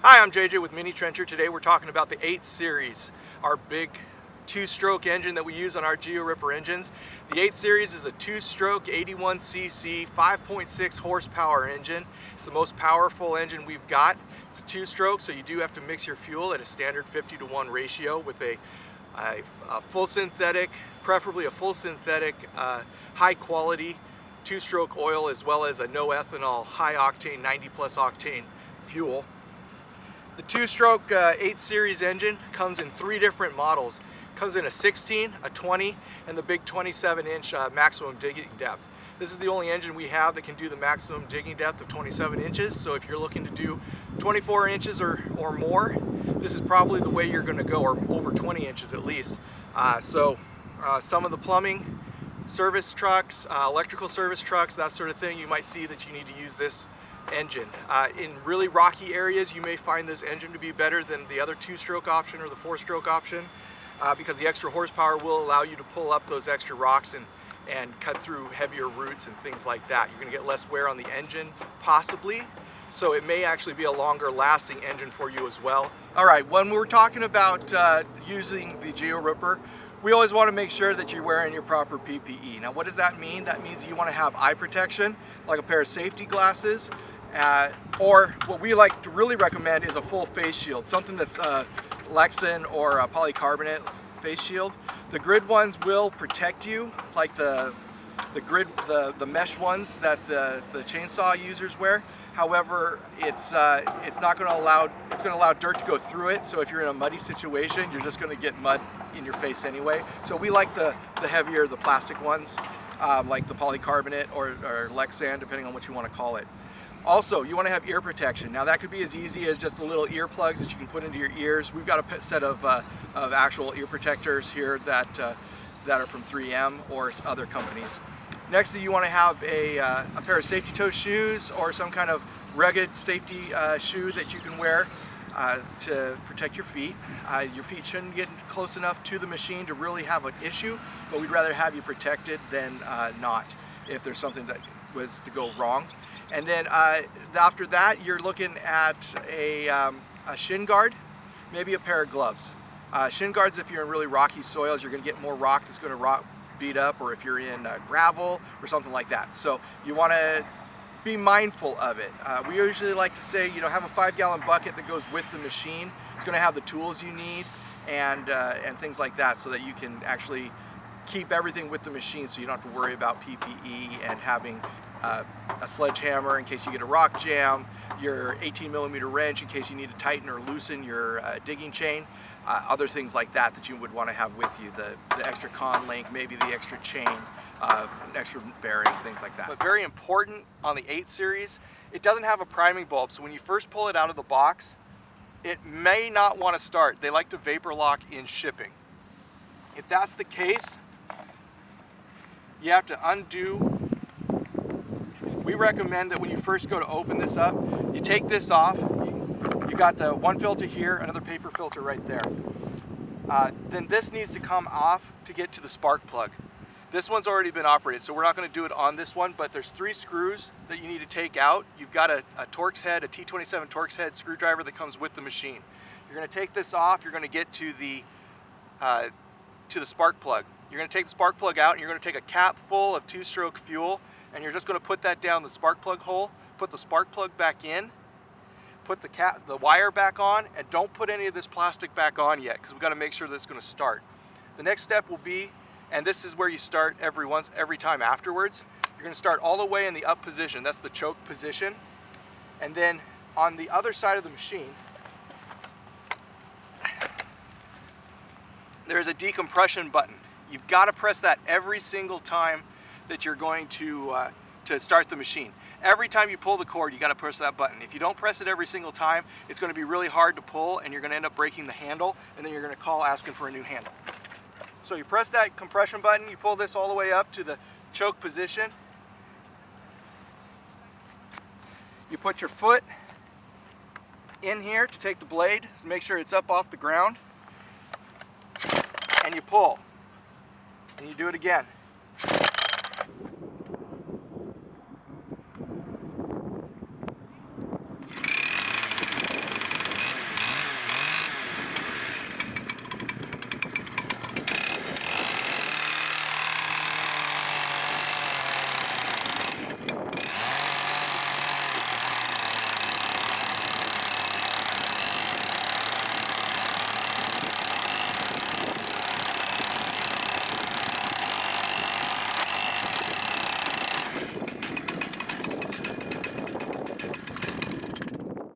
Hi, I'm JJ with Mini Trencher. Today we're talking about the 8 Series, our big two-stroke engine that we use on our GeoRipper engines. The 8 Series is a two-stroke 81cc 5.6 horsepower engine. It's the most powerful engine we've got. It's a two-stroke, so you do have to mix your fuel at a standard 50-to-1 ratio with a full synthetic, preferably a full synthetic, high-quality two-stroke oil, as well as a no ethanol, high-octane, 90-plus octane fuel. The two-stroke 8 Series engine comes in 3 different models. It comes in a 16, a 20, and the big 27-inch maximum digging depth. This is the only engine we have that can do the maximum digging depth of 27 inches. So if you're looking to do 24 inches or more, this is probably the way you're going to go, or over 20 inches at least. Some of the plumbing service trucks, electrical service trucks, that sort of thing, you might see that you need to use this engine. In really rocky areas, you may find this engine to be better than the other two-stroke option or the 4-stroke option, because the extra horsepower will allow you to pull up those extra rocks and cut through heavier roots and things like that. You're going to get less wear on the engine, possibly, so it may actually be a longer lasting engine for you as well. Alright, when we're talking about using the GeoRipper, we always want to make sure that you're wearing your proper PPE. Now what does that mean? That means you want to have eye protection, like a pair of safety glasses, or what we like to really recommend is a full face shield, something that's Lexan or a polycarbonate face shield. The grid ones will protect you, like the mesh ones that the chainsaw users wear. However, it's not going to allow, it's going to allow dirt to go through it. So if you're in a muddy situation, you're just going to get mud in your face anyway. So we like the heavier, the plastic ones, like the polycarbonate or Lexan, depending on what you want to call it. Also, you want to have ear protection. Now that could be as easy as just the little earplugs that you can put into your ears. We've got a set of actual ear protectors here that are from 3M or other companies. Next, you want to have a pair of safety toe shoes or some kind of rugged safety shoe that you can wear to protect your feet. Your feet shouldn't get close enough to the machine to really have an issue, but we'd rather have you protected than not if there's something that was to go wrong. And then after that, you're looking at a shin guard, maybe a pair of gloves. Shin guards, if you're in really rocky soils, you're going to get more rock that's going to beat up, or if you're in gravel or something like that. So you want to be mindful of it. We usually like to say, you know, have a 5-gallon bucket that goes with the machine. It's going to have the tools you need and things like that, so that you can actually keep everything with the machine, so you don't have to worry about PPE and having a sledgehammer in case you get a rock jam, your 18mm wrench in case you need to tighten or loosen your digging chain, other things like that that you would want to have with you, the extra con link, maybe the extra chain, an extra bearing, things like that. But very important on the 8 Series, it doesn't have a priming bulb, so when you first pull it out of the box, it may not want to start. They like to vapor lock in shipping. If that's the case, you have to undo. We recommend that when you first go to open this up, you take this off. You got the one filter here, another paper filter right there. Then this needs to come off to get to the spark plug. This one's already been operated, so we're not going to do it on this one, but there's 3 screws that you need to take out. You've got a Torx head, a T27 Torx head screwdriver that comes with the machine. You're going to take this off, you're going to get to the spark plug. You're going to take the spark plug out, and you're going to take a cap full of 2-stroke fuel, and you're just going to put that down the spark plug hole, put the spark plug back in, put the wire back on, and don't put any of this plastic back on yet, because we've got to make sure that it's going to start. The next step will be, and this is where you start every time afterwards, you're going to start all the way in the up position. That's the choke position. And then on the other side of the machine, there's a decompression button. You've got to press that every single time that you're going to start the machine. Every time you pull the cord, you got to press that button. If you don't press it every single time, it's going to be really hard to pull, and you're going to end up breaking the handle, and then you're going to call asking for a new handle. So you press that compression button, you pull this all the way up to the choke position. You put your foot in here to take the blade, so make sure it's up off the ground, and you pull. And you do it again.